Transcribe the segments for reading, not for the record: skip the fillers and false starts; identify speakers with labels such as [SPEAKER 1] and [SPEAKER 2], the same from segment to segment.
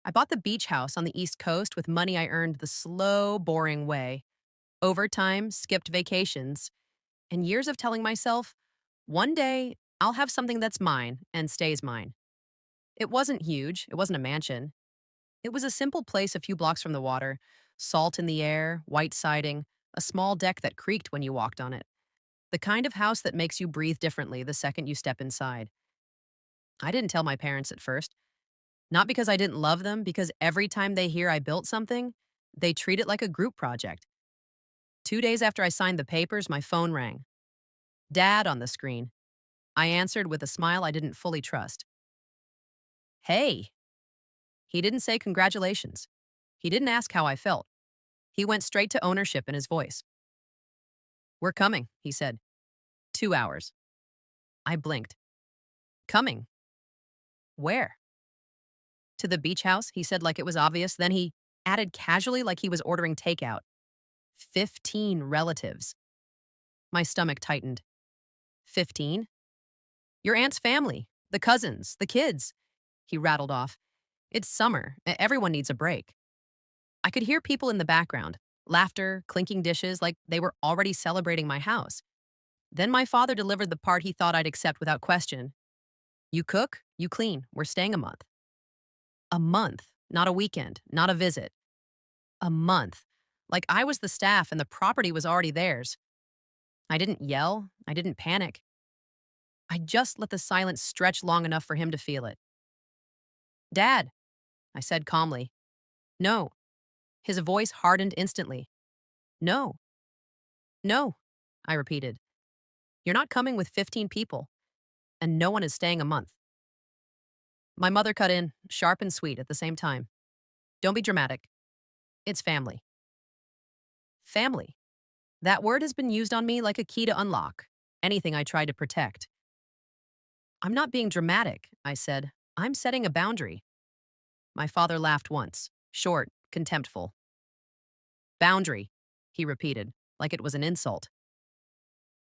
[SPEAKER 1] I bought the beach house on the East Coast with money I earned the slow, boring way. Overtime, skipped vacations, and years of telling myself, one day I'll have something that's mine and stays mine. It wasn't huge, it wasn't a mansion. It was a simple place a few blocks from the water, salt in the air, white siding, a small deck that creaked when you walked on it. The kind of house that makes you breathe differently the second you step inside. I didn't tell my parents at first. Not because I didn't love them, because every time they hear I built something, they treat it like a group project. 2 days after I signed the papers, my phone rang. Dad on the screen. I answered with a smile I didn't fully trust. Hey. He didn't say congratulations. He didn't ask how I felt. He went straight to ownership in his voice. We're coming, he said. 2 hours. I blinked. Coming? Where? To the beach house, he said like it was obvious. Then he added casually like he was ordering takeout. 15 relatives. My stomach tightened. 15? Your aunt's family, the cousins, the kids. He rattled off. It's summer. Everyone needs a break. I could hear people in the background, laughter, clinking dishes like they were already celebrating my house. Then my father delivered the part he thought I'd accept without question. You cook, you clean. We're staying a month. A month, not a weekend, not a visit. A month. Like I was the staff and the property was already theirs. I didn't yell. I didn't panic. I just let the silence stretch long enough for him to feel it. Dad, I said calmly. No. His voice hardened instantly. No. No, I repeated. You're not coming with 15 people, and no one is staying a month. My mother cut in, sharp and sweet at the same time. Don't be dramatic. It's family. Family. That word has been used on me like a key to unlock anything I tried to protect. I'm not being dramatic, I said. I'm setting a boundary. My father laughed once, short, contemptful. Boundary, he repeated, like it was an insult.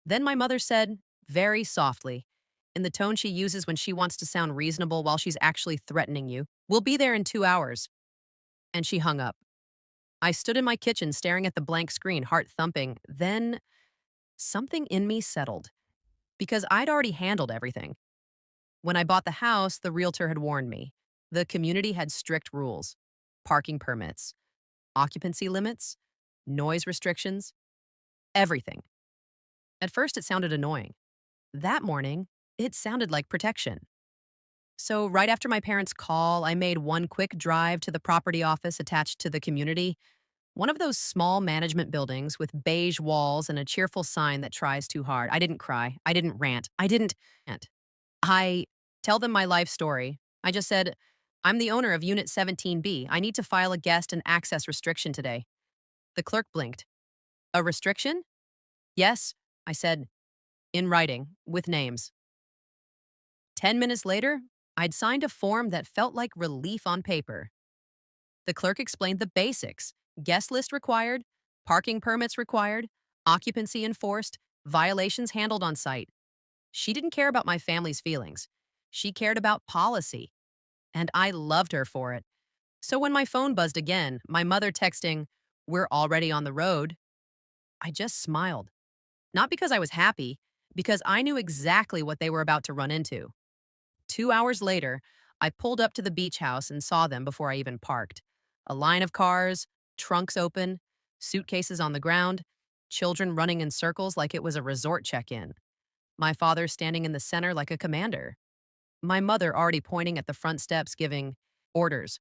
[SPEAKER 1] Then my mother said, very softly, in the tone she uses when she wants to sound reasonable while she's actually threatening you, we'll be there in 2 hours. And she hung up. I stood in my kitchen staring at the blank screen, heart thumping. Then something in me settled, because I'd already handled everything. When I bought the house, the realtor had warned me. The community had strict rules, parking permits, occupancy limits, noise restrictions, everything. At first, it sounded annoying. That morning, it sounded like protection. So, right after my parents' call, I made one quick drive to the property office attached to the community, one of those small management buildings with beige walls and a cheerful sign that tries too hard. I didn't cry. I didn't rant. I didn't rant. I tell them my life story. I just said, I'm the owner of Unit 17B. I need to file a guest and access restriction today. The clerk blinked. A restriction? Yes, I said, in writing, with names. 10 minutes later, I'd signed a form that felt like relief on paper. The clerk explained the basics: guest list required, parking permits required, occupancy enforced, violations handled on site. She didn't care about my family's feelings. She cared about policy, and I loved her for it. So when my phone buzzed again, my mother texting, "We're already on the road," I just smiled. Not because I was happy, because I knew exactly what they were about to run into. 2 hours later, I pulled up to the beach house and saw them before I even parked. A line of cars, trunks open, suitcases on the ground, children running in circles like it was a resort check-in. My father standing in the center like a commander. My mother already pointing at the front steps giving orders.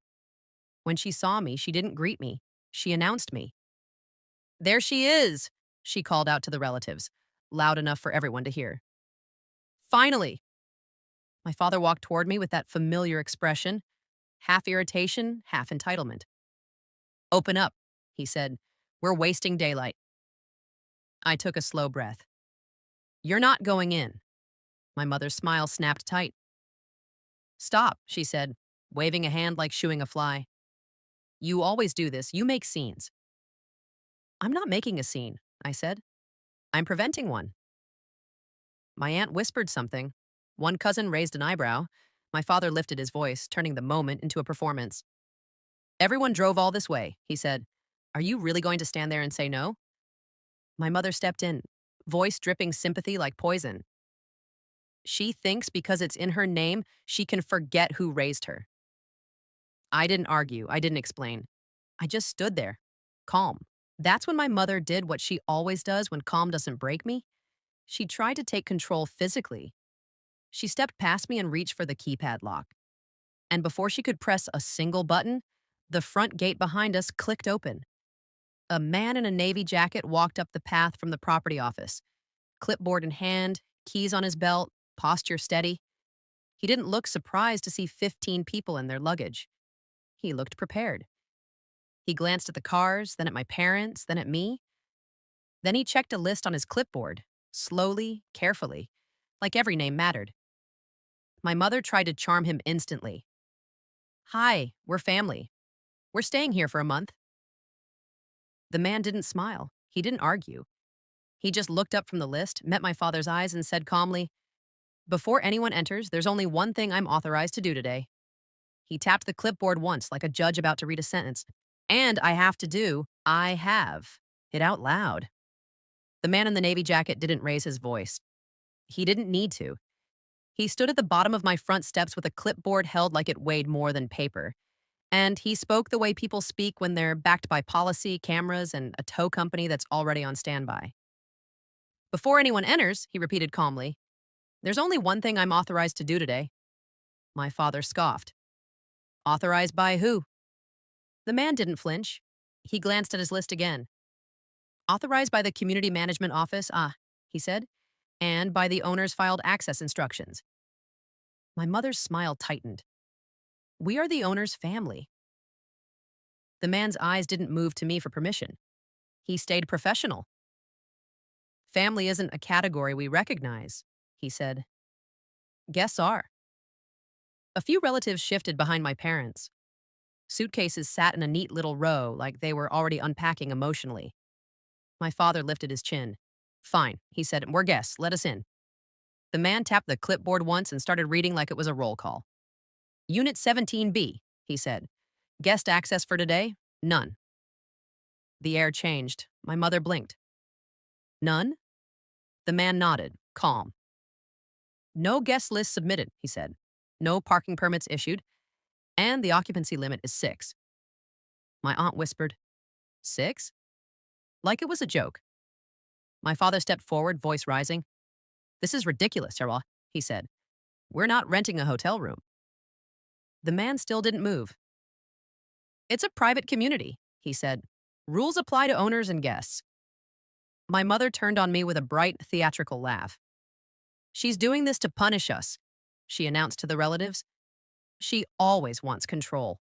[SPEAKER 1] When she saw me, she didn't greet me. She announced me. There she is, she called out to the relatives, loud enough for everyone to hear. Finally! My father walked toward me with that familiar expression, half irritation, half entitlement. Open up, he said. We're wasting daylight. I took a slow breath. You're not going in. My mother's smile snapped tight. Stop, she said, waving a hand like shooing a fly. You always do this. You make scenes. I'm not making a scene, I said. I'm preventing one. My aunt whispered something. One cousin raised an eyebrow. My father lifted his voice, turning the moment into a performance. Everyone drove all this way, he said. Are you really going to stand there and say no? My mother stepped in, voice dripping sympathy like poison. She thinks because it's in her name, she can forget who raised her. I didn't argue. I didn't explain. I just stood there, calm. That's when my mother did what she always does when calm doesn't break me. She tried to take control physically. She stepped past me and reached for the keypad lock. And before she could press a single button, the front gate behind us clicked open. A man in a navy jacket walked up the path from the property office, clipboard in hand, keys on his belt, posture steady. He didn't look surprised to see 15 people and their luggage. He looked prepared. He glanced at the cars, then at my parents, then at me. Then he checked a list on his clipboard, slowly, carefully, like every name mattered. My mother tried to charm him instantly. Hi, we're family. We're staying here for a month. The man didn't smile. He didn't argue. He just looked up from the list, met my father's eyes, and said calmly, Before anyone enters, there's only one thing I'm authorized to do today. He tapped the clipboard once, like a judge about to read a sentence. And I have it out loud. The man in the navy jacket didn't raise his voice. He didn't need to. He stood at the bottom of my front steps with a clipboard held like it weighed more than paper. And he spoke the way people speak when they're backed by policy, cameras, and a tow company that's already on standby. Before anyone enters, he repeated calmly, there's only one thing I'm authorized to do today. My father scoffed. Authorized by who? The man didn't flinch. He glanced at his list again. Authorized by the Community Management Office, he said, and by the owner's filed access instructions. My mother's smile tightened. We are the owner's family. The man's eyes didn't move to me for permission. He stayed professional. Family isn't a category we recognize, he said. Guests are. A few relatives shifted behind my parents. Suitcases sat in a neat little row like they were already unpacking emotionally. My father lifted his chin. Fine, he said, we're guests, let us in. The man tapped the clipboard once and started reading like it was a roll call. Unit 17B, he said. Guest access for today? None. The air changed. My mother blinked. None? The man nodded, calm. No guest list submitted, he said. No parking permits issued. And the occupancy limit is 6. My aunt whispered, 6? Like it was a joke. My father stepped forward, voice rising. This is ridiculous, Sarah, he said. We're not renting a hotel room. The man still didn't move. It's a private community, he said. Rules apply to owners and guests. My mother turned on me with a bright, theatrical laugh. She's doing this to punish us, she announced to the relatives. She always wants control.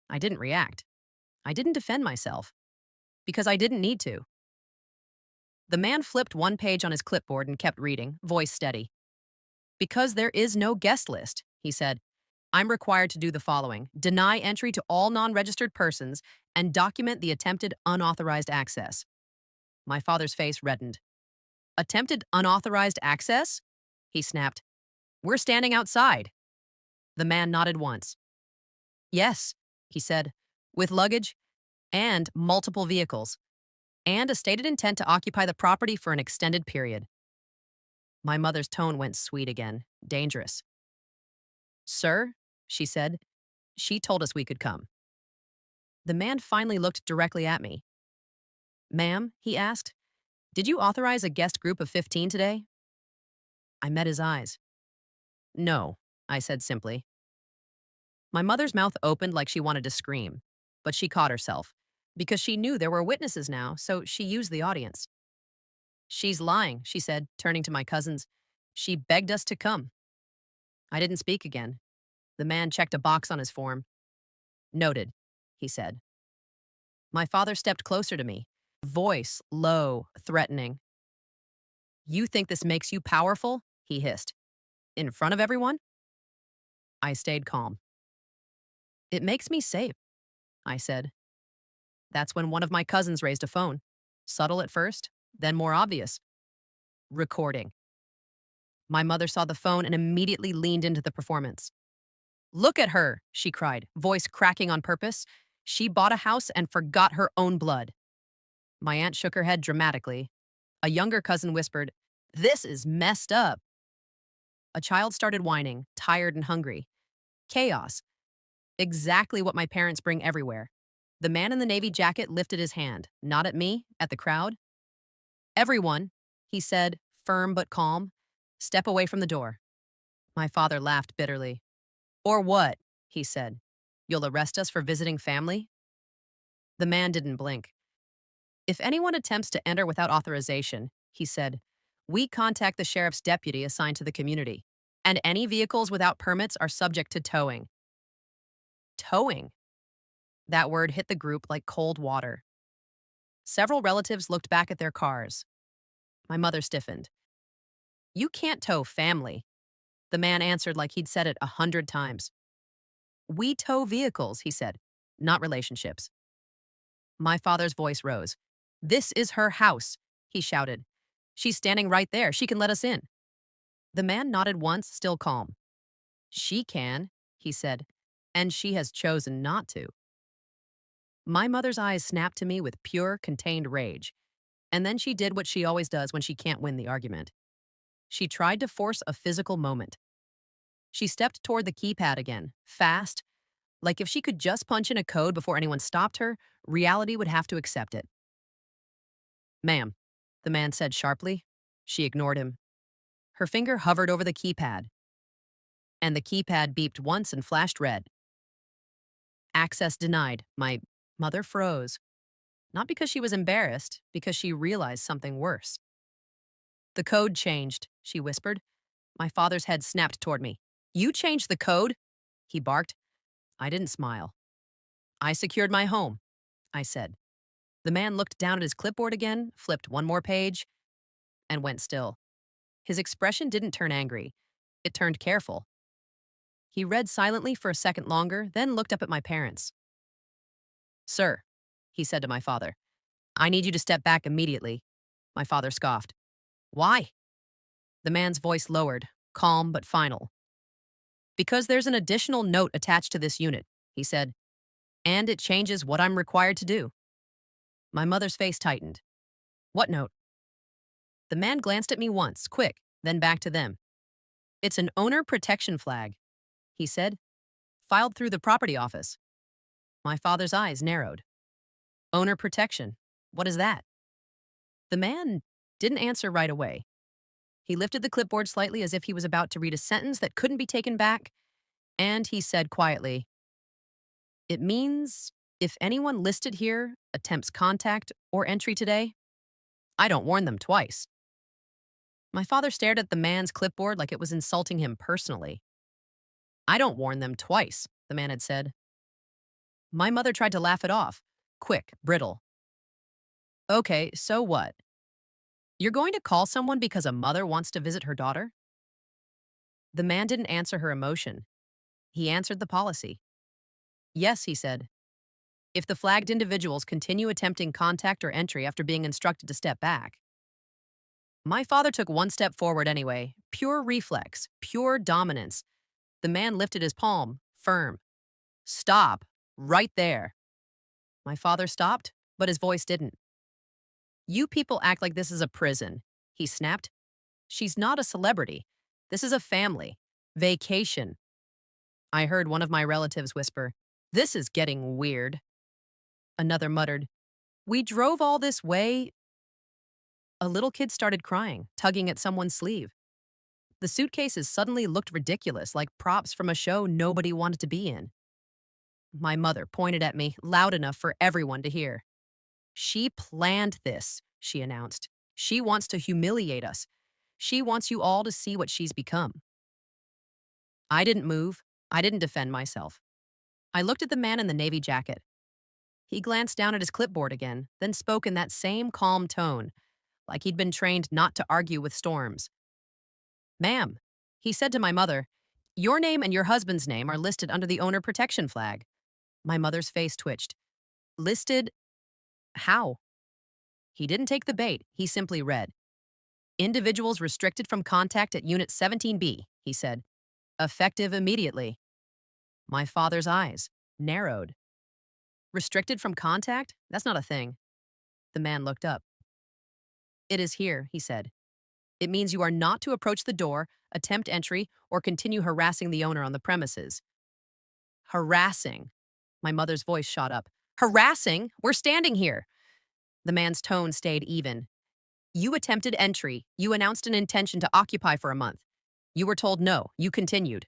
[SPEAKER 1] I didn't react. I didn't defend myself. Because I didn't need to. The man flipped one page on his clipboard and kept reading, voice steady. Because there is no guest list, he said. I'm required to do the following. Deny entry to all non-registered persons and document the attempted unauthorized access. My father's face reddened. Attempted unauthorized access? He snapped. We're standing outside. The man nodded once. Yes, he said, with luggage and multiple vehicles, and a stated intent to occupy the property for an extended period. My mother's tone went sweet again, dangerous. Sir, she said, she told us we could come. The man finally looked directly at me. Ma'am, he asked, did you authorize a guest group of 15 today? I met his eyes. No, I said simply. My mother's mouth opened like she wanted to scream, but she caught herself, because she knew there were witnesses now, so she used the audience. She's lying, she said, turning to my cousins. She begged us to come. I didn't speak again. The man checked a box on his form. Noted, he said. My father stepped closer to me, voice low, threatening. You think this makes you powerful? He hissed. In front of everyone? I stayed calm. It makes me safe, I said. That's when one of my cousins raised a phone. Subtle at first, then more obvious. Recording. My mother saw the phone and immediately leaned into the performance. Look at her, she cried, voice cracking on purpose. She bought a house and forgot her own blood. My aunt shook her head dramatically. A younger cousin whispered, This is messed up. A child started whining, tired and hungry. Chaos. Exactly what my parents bring everywhere. The man in the navy jacket lifted his hand, not at me, at the crowd. Everyone, he said, firm but calm, step away from the door. My father laughed bitterly. Or what? He said. You'll arrest us for visiting family? The man didn't blink. If anyone attempts to enter without authorization, he said, we contact the sheriff's deputy assigned to the community, and any vehicles without permits are subject to towing. Towing? That word hit the group like cold water. Several relatives looked back at their cars. My mother stiffened. You can't tow family. The man answered like he'd said it 100 times. We tow vehicles, he said, not relationships. My father's voice rose. This is her house, he shouted. She's standing right there. She can let us in. The man nodded once, still calm. She can, he said, and she has chosen not to. My mother's eyes snapped to me with pure, contained rage, and then she did what she always does when she can't win the argument. She tried to force a physical moment. She stepped toward the keypad again, fast, like if she could just punch in a code before anyone stopped her, reality would have to accept it. Ma'am, the man said sharply. She ignored him. Her finger hovered over the keypad, and the keypad beeped once and flashed red. Access denied. My mother froze. Not because she was embarrassed, because she realized something worse. The code changed, she whispered. My father's head snapped toward me. You changed the code? He barked. I didn't smile. I secured my home, I said. The man looked down at his clipboard again, flipped one more page, and went still. His expression didn't turn angry. It turned careful. He read silently for a second longer, then looked up at my parents. Sir, he said to my father, I need you to step back immediately. My father scoffed. Why? The man's voice lowered, calm but final. Because there's an additional note attached to this unit, he said, and it changes what I'm required to do. My mother's face tightened. What note? The man glanced at me once, quick, then back to them. It's an owner protection flag, he said, filed through the property office. My father's eyes narrowed. Owner protection. What is that? The man didn't answer right away. He lifted the clipboard slightly as if he was about to read a sentence that couldn't be taken back, and he said quietly, It means if anyone listed here attempts contact or entry today, I don't warn them twice. My father stared at the man's clipboard like it was insulting him personally. I don't warn them twice, the man had said. My mother tried to laugh it off, quick, brittle. Okay, so what? You're going to call someone because a mother wants to visit her daughter? The man didn't answer her emotion. He answered the policy. Yes, he said. If the flagged individuals continue attempting contact or entry after being instructed to step back. My father took one step forward anyway, pure reflex, pure dominance. The man lifted his palm, firm. Stop, right there. My father stopped, but his voice didn't. You people act like this is a prison, he snapped. She's not a celebrity. This is a family. Vacation. I heard one of my relatives whisper, This is getting weird. Another muttered, We drove all this way. A little kid started crying, tugging at someone's sleeve. The suitcases suddenly looked ridiculous, like props from a show nobody wanted to be in. My mother pointed at me, loud enough for everyone to hear. She planned this, she announced. She wants to humiliate us. She wants you all to see what she's become. I didn't move. I didn't defend myself. I looked at the man in the navy jacket. He glanced down at his clipboard again, then spoke in that same calm tone, like he'd been trained not to argue with storms. Ma'am, he said to my mother, your name and your husband's name are listed under the owner protection flag. My mother's face twitched. Listed? How? He didn't take the bait. He simply read. Individuals restricted from contact at Unit 17B, he said. Effective immediately. My father's eyes narrowed. Restricted from contact? That's not a thing. The man looked up. It is here, he said. It means you are not to approach the door, attempt entry, or continue harassing the owner on the premises. Harassing. My mother's voice shot up. Harassing? We're standing here. The man's tone stayed even. You attempted entry. You announced an intention to occupy for a month. You were told no. You continued.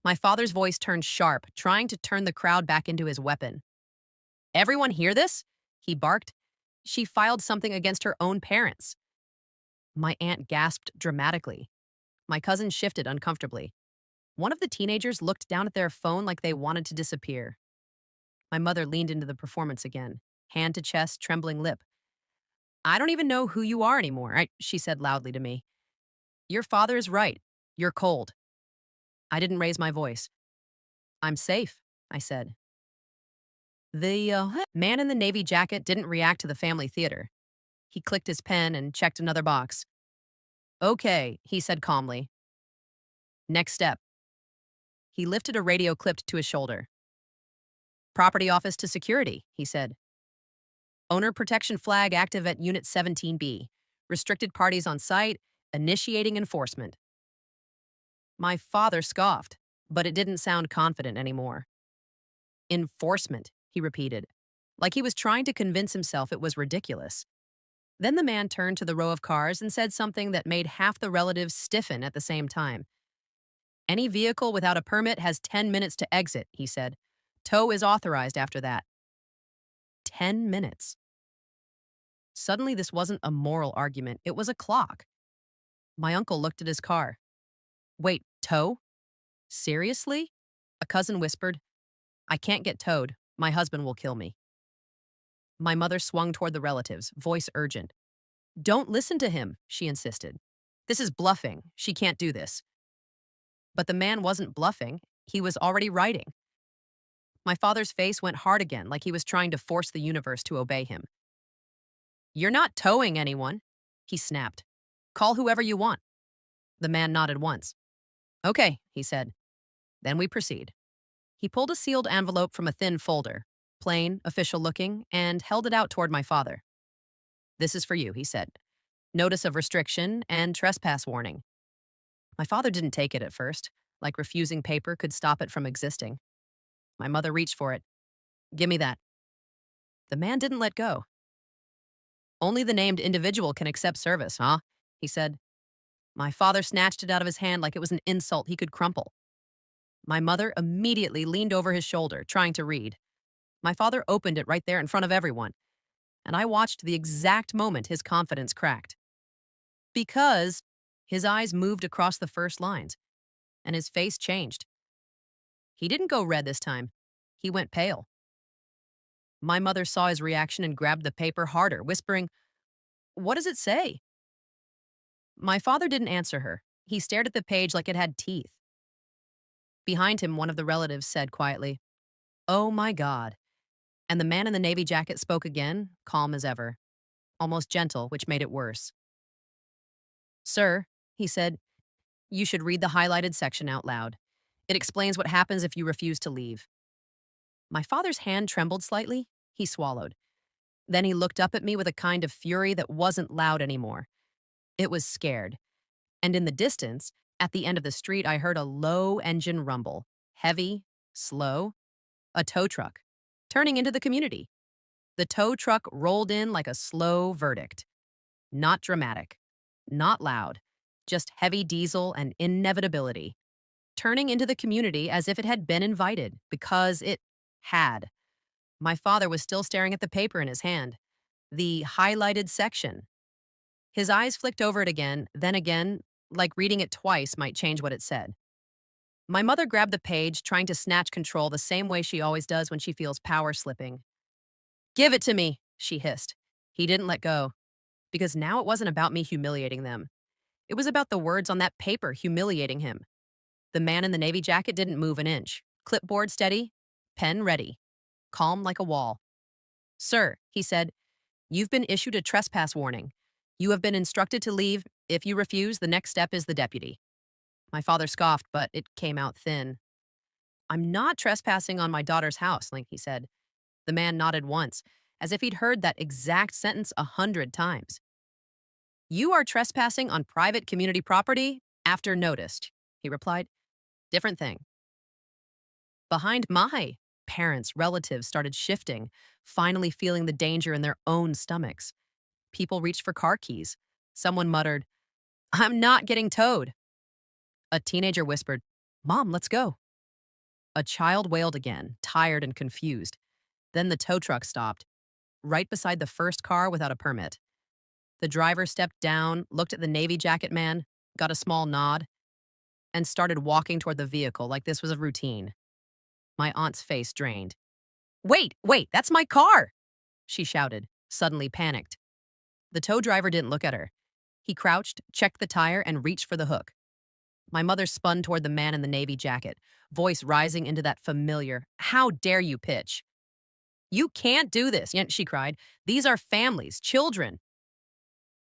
[SPEAKER 1] My father's voice turned sharp, trying to turn the crowd back into his weapon. Everyone hear this? He barked. She filed something against her own parents. My aunt gasped dramatically. My cousin shifted uncomfortably. One of the teenagers looked down at their phone like they wanted to disappear. My mother leaned into the performance again, hand to chest, trembling lip. I don't even know who you are anymore, she said loudly to me. Your father is right. You're cold. I didn't raise my voice. I'm safe, I said. The man in the navy jacket didn't react to the family theater. He clicked his pen and checked another box. Okay, he said calmly. Next step. He lifted a radio clipped to his shoulder. Property office to security, he said. Owner protection flag active at Unit 17B. Restricted parties on site, initiating enforcement. My father scoffed, but it didn't sound confident anymore. Enforcement, he repeated, like he was trying to convince himself it was ridiculous. Then the man turned to the row of cars and said something that made half the relatives stiffen at the same time. Any vehicle without a permit has 10 minutes to exit, he said. Tow is authorized after that. 10 minutes. Suddenly, this wasn't a moral argument, it was a clock. My uncle looked at his car. Wait, tow? Seriously? A cousin whispered, I can't get towed. My husband will kill me. My mother swung toward the relatives, voice urgent. Don't listen to him, she insisted. This is bluffing. She can't do this. But the man wasn't bluffing. He was already writing. My father's face went hard again, like he was trying to force the universe to obey him. You're not towing anyone, he snapped. Call whoever you want. The man nodded once. Okay, he said. Then we proceed. He pulled a sealed envelope from a thin folder, plain, official looking, and held it out toward my father. This is for you, he said. Notice of restriction and trespass warning. My father didn't take it at first, like refusing paper could stop it from existing. My mother reached for it. Give me that. The man didn't let go. Only the named individual can accept service, huh? He said. My father snatched it out of his hand like it was an insult he could crumple. My mother immediately leaned over his shoulder, trying to read. My father opened it right there in front of everyone, and I watched the exact moment his confidence cracked. Because his eyes moved across the first lines, and his face changed. He didn't go red this time. He went pale. My mother saw his reaction and grabbed the paper harder, whispering, What does it say? My father didn't answer her. He stared at the page like it had teeth. Behind him, one of the relatives said quietly, Oh my God. And the man in the navy jacket spoke again, calm as ever, almost gentle, which made it worse. Sir, he said, you should read the highlighted section out loud. It explains what happens if you refuse to leave. My father's hand trembled slightly. He swallowed. Then he looked up at me with a kind of fury that wasn't loud anymore. It was scared. And in the distance, at the end of the street, I heard a low engine rumble. Heavy, slow. A tow truck. Turning into the community. The tow truck rolled in like a slow verdict. Not dramatic. Not loud. Just heavy diesel and inevitability. Turning into the community as if it had been invited, because it had. My father was still staring at the paper in his hand. The highlighted section. His eyes flicked over it again, then again, like reading it twice might change what it said. My mother grabbed the page, trying to snatch control the same way she always does when she feels power slipping. Give it to me, she hissed. He didn't let go, because now it wasn't about me humiliating them. It was about the words on that paper humiliating him. The man in the navy jacket didn't move an inch. Clipboard steady, pen ready, calm like a wall. Sir, he said, you've been issued a trespass warning. You have been instructed to leave. If you refuse, the next step is the deputy. My father scoffed, but it came out thin. I'm not trespassing on my daughter's house, like he said. The man nodded once, as if he'd heard that exact sentence 100 times. You are trespassing on private community property after noticed, he replied. Different thing. Behind my parents, relatives started shifting, finally feeling the danger in their own stomachs. People reached for car keys. Someone muttered, I'm not getting towed. A teenager whispered, Mom, let's go. A child wailed again, tired and confused. Then the tow truck stopped, right beside the first car without a permit. The driver stepped down, looked at the Navy jacket man, got a small nod, and started walking toward the vehicle like this was a routine. My aunt's face drained. Wait, that's my car! She shouted, suddenly panicked. The tow driver didn't look at her. He crouched, checked the tire, and reached for the hook. My mother spun toward the man in the Navy jacket, voice rising into that familiar, how dare you pitch? You can't do this, she cried. These are families, children.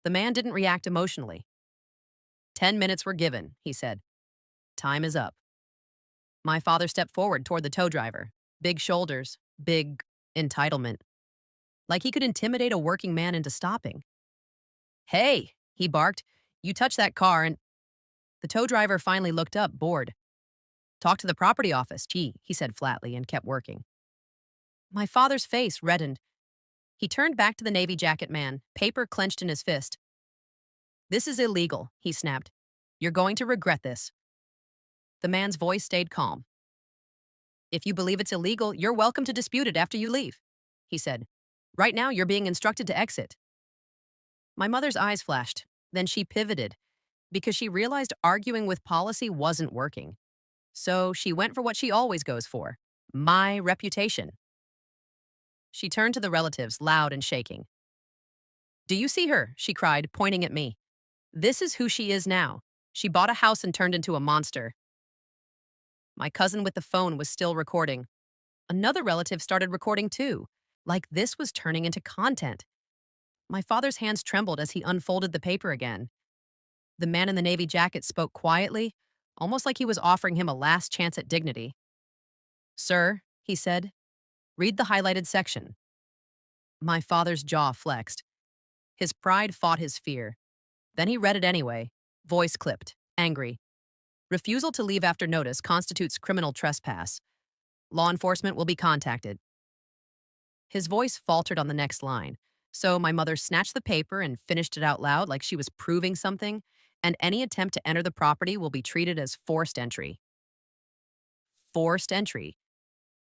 [SPEAKER 1] The man didn't react emotionally. 10 minutes were given, he said. Time is up. My father stepped forward toward the tow driver. Big shoulders, big entitlement. Like he could intimidate a working man into stopping. Hey, he barked. You touch that car and... The tow driver finally looked up, bored. Talk to the property office, gee, he said flatly and kept working. My father's face reddened. He turned back to the Navy jacket man, paper clenched in his fist. This is illegal, he snapped. You're going to regret this. The man's voice stayed calm. If you believe it's illegal, you're welcome to dispute it after you leave, he said. Right now, you're being instructed to exit. My mother's eyes flashed. Then she pivoted because she realized arguing with policy wasn't working. So she went for what she always goes for, my reputation. She turned to the relatives, loud and shaking. Do you see her? She cried, pointing at me. This is who she is now. She bought a house and turned into a monster. My cousin with the phone was still recording. Another relative started recording too, like this was turning into content. My father's hands trembled as he unfolded the paper again. The man in the Navy jacket spoke quietly, almost like he was offering him a last chance at dignity. Sir, he said, read the highlighted section. My father's jaw flexed. His pride fought his fear. Then he read it anyway, voice clipped, angry. Refusal to leave after notice constitutes criminal trespass. Law enforcement will be contacted. His voice faltered on the next line, so my mother snatched the paper and finished it out loud like she was proving something, and any attempt to enter the property will be treated as forced entry. Forced entry.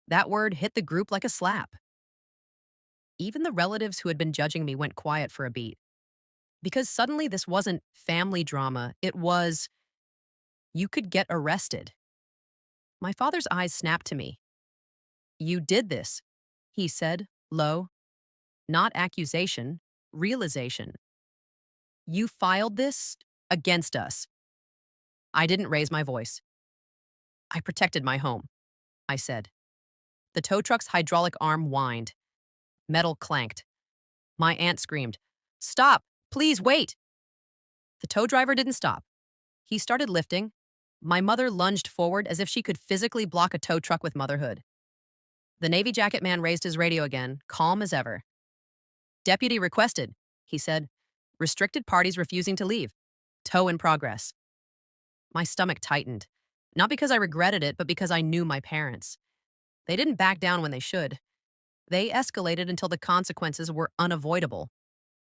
[SPEAKER 1] That word hit the group like a slap. Even the relatives who had been judging me went quiet for a beat. Because suddenly this wasn't family drama, it was, you could get arrested. My father's eyes snapped to me. You did this, he said, low. Not accusation, realization. You filed this against us. I didn't raise my voice. I protected my home, I said. The tow truck's hydraulic arm whined. Metal clanked. My aunt screamed, Stop! Please wait! The tow driver didn't stop. He started lifting. My mother lunged forward as if she could physically block a tow truck with motherhood. The Navy jacket man raised his radio again, calm as ever. Deputy requested, he said. Restricted parties refusing to leave. Tow in progress. My stomach tightened. Not because I regretted it, but because I knew my parents. They didn't back down when they should. They escalated until the consequences were unavoidable,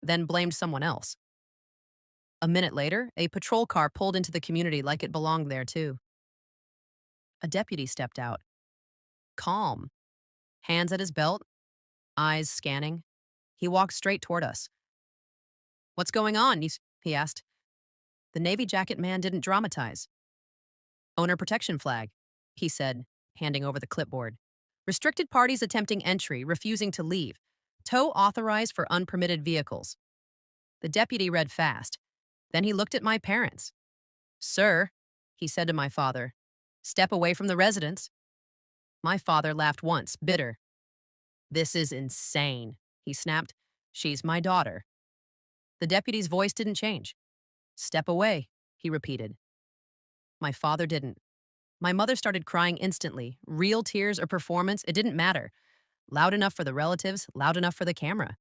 [SPEAKER 1] then blamed someone else. A minute later, a patrol car pulled into the community like it belonged there, too. A deputy stepped out. Calm. Hands at his belt, eyes scanning. He walked straight toward us. What's going on? He asked. The Navy jacket man didn't dramatize. Owner protection flag, he said, handing over the clipboard. Restricted parties attempting entry, refusing to leave. Tow authorized for unpermitted vehicles. The deputy read fast. Then he looked at my parents. Sir, he said to my father, step away from the residence. My father laughed once, bitter. This is insane, he snapped. She's my daughter. The deputy's voice didn't change. Step away, he repeated. My father didn't. My mother started crying instantly. Real tears or performance, it didn't matter. Loud enough for the relatives, loud enough for the camera.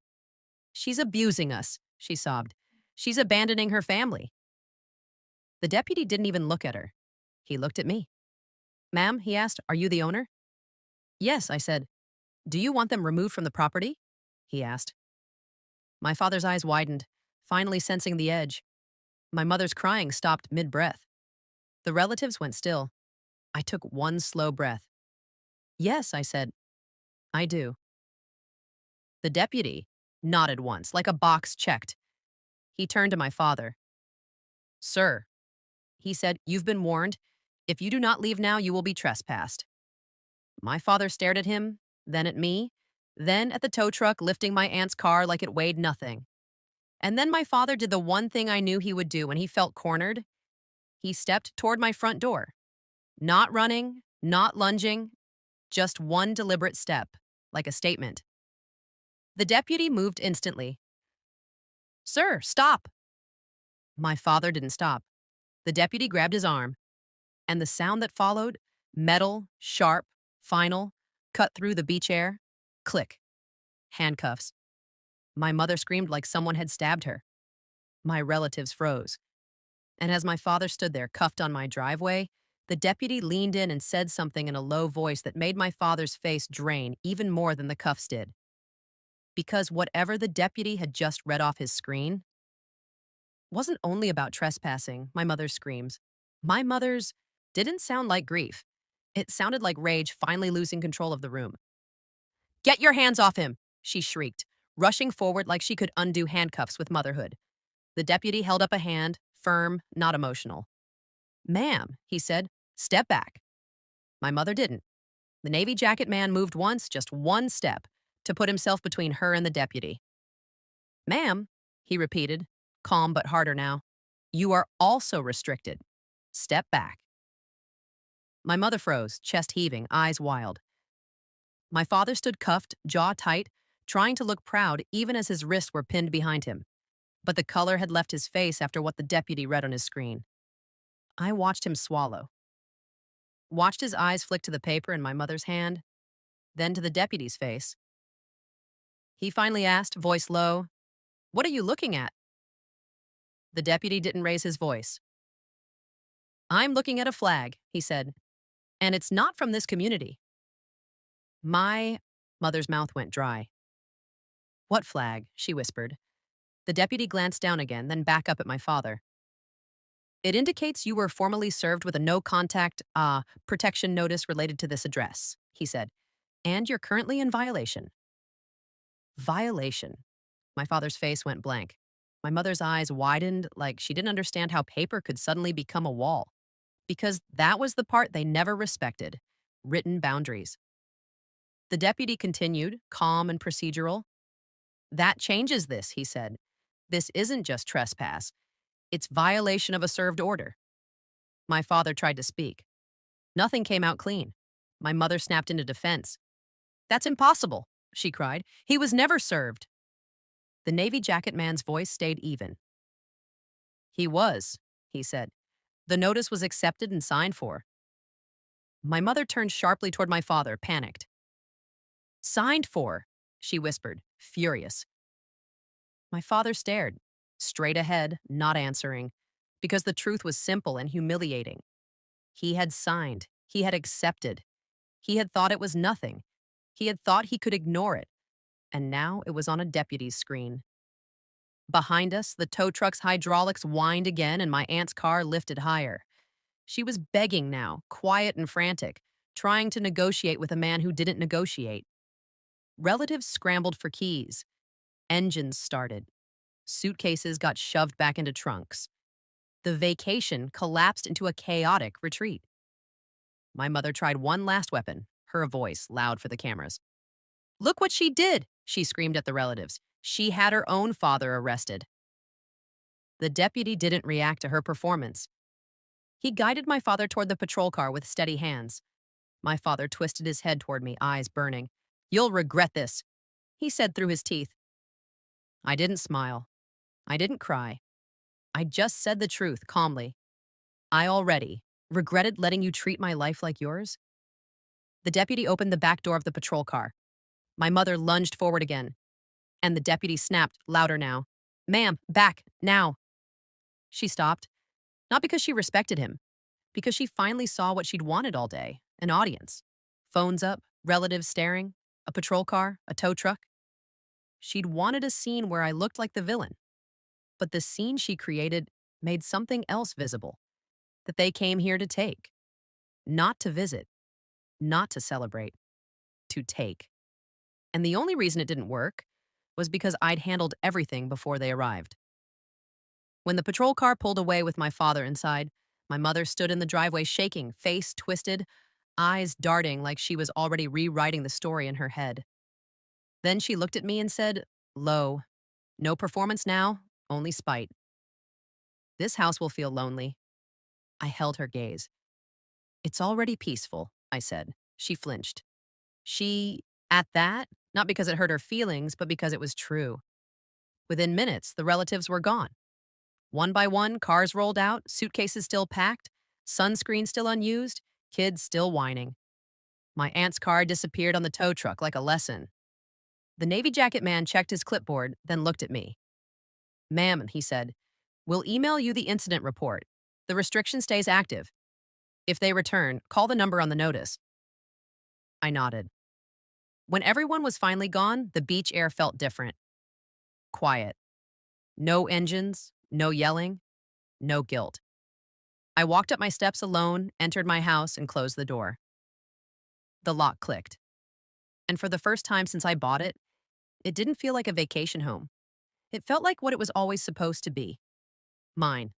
[SPEAKER 1] She's abusing us, she sobbed. She's abandoning her family. The deputy didn't even look at her. He looked at me. Ma'am, he asked, are you the owner? Yes, I said. Do you want them removed from the property? He asked. My father's eyes widened, finally sensing the edge. My mother's crying stopped mid-breath. The relatives went still. I took one slow breath. Yes, I said. I do. The deputy nodded once, like a box checked. He turned to my father. Sir, he said, you've been warned. If you do not leave now, you will be trespassed. My father stared at him, then at me, then at the tow truck lifting my aunt's car like it weighed nothing. And then my father did the one thing I knew he would do when he felt cornered. He stepped toward my front door. Not running, not lunging, just one deliberate step, like a statement. The deputy moved instantly. Sir, stop! My father didn't stop. The deputy grabbed his arm, and the sound that followed, metal, sharp, final, cut through the beach air. Click. Handcuffs. My mother screamed like someone had stabbed her. My relatives froze. And as my father stood there, cuffed on my driveway, the deputy leaned in and said something in a low voice that made my father's face drain even more than the cuffs did. Because whatever the deputy had just read off his screen wasn't only about trespassing, my mother's screams. My mother's didn't sound like grief. It sounded like rage finally losing control of the room. Get your hands off him, she shrieked, rushing forward like she could undo handcuffs with motherhood. The deputy held up a hand, firm, not emotional. Ma'am, he said, step back. My mother didn't. The Navy jacket man moved once, just one step, to put himself between her and the deputy. Ma'am, he repeated, calm but harder now, you are also restricted. Step back. My mother froze, chest heaving, eyes wild. My father stood cuffed, jaw tight, trying to look proud even as his wrists were pinned behind him. But the color had left his face after what the deputy read on his screen. I watched him swallow. Watched his eyes flick to the paper in my mother's hand, then to the deputy's face. He finally asked, voice low, "What are you looking at?" The deputy didn't raise his voice. "I'm looking at a flag," he said, "and it's not from this community." My mother's mouth went dry. "What flag?" she whispered. The deputy glanced down again, then back up at my father. "It indicates you were formally served with a no-contact, protection notice related to this address," he said, "and you're currently in violation." Violation. My father's face went blank. My mother's eyes widened like she didn't understand how paper could suddenly become a wall. Because that was the part they never respected, written boundaries. The deputy continued, calm and procedural. "That changes this," he said. "This isn't just trespass. It's violation of a served order." My father tried to speak. Nothing came out clean. My mother snapped into defense. "That's impossible," she cried. "He was never served." The Navy jacket man's voice stayed even. "He was," he said. "The notice was accepted and signed for." My mother turned sharply toward my father, panicked. "Signed for," she whispered, furious. My father stared, straight ahead, not answering, because the truth was simple and humiliating. He had signed. He had accepted. He had thought it was nothing. He had thought he could ignore it. And now it was on a deputy's screen. Behind us, the tow truck's hydraulics whined again and my aunt's car lifted higher. She was begging now, quiet and frantic, trying to negotiate with a man who didn't negotiate. Relatives scrambled for keys. Engines started. Suitcases got shoved back into trunks. The vacation collapsed into a chaotic retreat. My mother tried one last weapon, her voice loud for the cameras. "Look what she did," she screamed at the relatives. "She had her own father arrested." The deputy didn't react to her performance. He guided my father toward the patrol car with steady hands. My father twisted his head toward me, eyes burning. "You'll regret this," he said through his teeth. I didn't smile. I didn't cry. I just said the truth calmly. I already Regretted letting you treat my life like yours? The deputy opened the back door of the patrol car. My mother lunged forward again, and the deputy snapped, louder now. Ma'am, back, now. She stopped, not because she respected him, because she finally saw what she'd wanted all day, an audience. Phones up, relatives staring, a patrol car, a tow truck. She'd wanted a scene where I looked like the villain. But the scene she created made something else visible that they came here to take, not to visit, not to celebrate, to take. And the only reason it didn't work was because I'd handled everything before they arrived. When the patrol car pulled away with my father inside, my mother stood in the driveway shaking, face twisted, eyes darting like she was already rewriting the story in her head. Then she looked at me and said, low, no performance now, only spite. This house will feel lonely. I held her gaze. It's already peaceful, I said. She flinched. At that, not because it hurt her feelings, but because it was true. Within minutes, the relatives were gone. One by one, cars rolled out, suitcases still packed, sunscreen still unused, kids still whining. My aunt's car disappeared on the tow truck like a lesson. The Navy jacket man checked his clipboard, then looked at me. Ma'am, he said, we'll email you the incident report. The restriction stays active. If they return, call the number on the notice. I nodded. When everyone was finally gone, the beach air felt different. Quiet. No engines, no yelling, no guilt. I walked up my steps alone, entered my house, and closed the door. The lock clicked. And for the first time since I bought it, it didn't feel like a vacation home. It felt like what it was always supposed to be. Mine.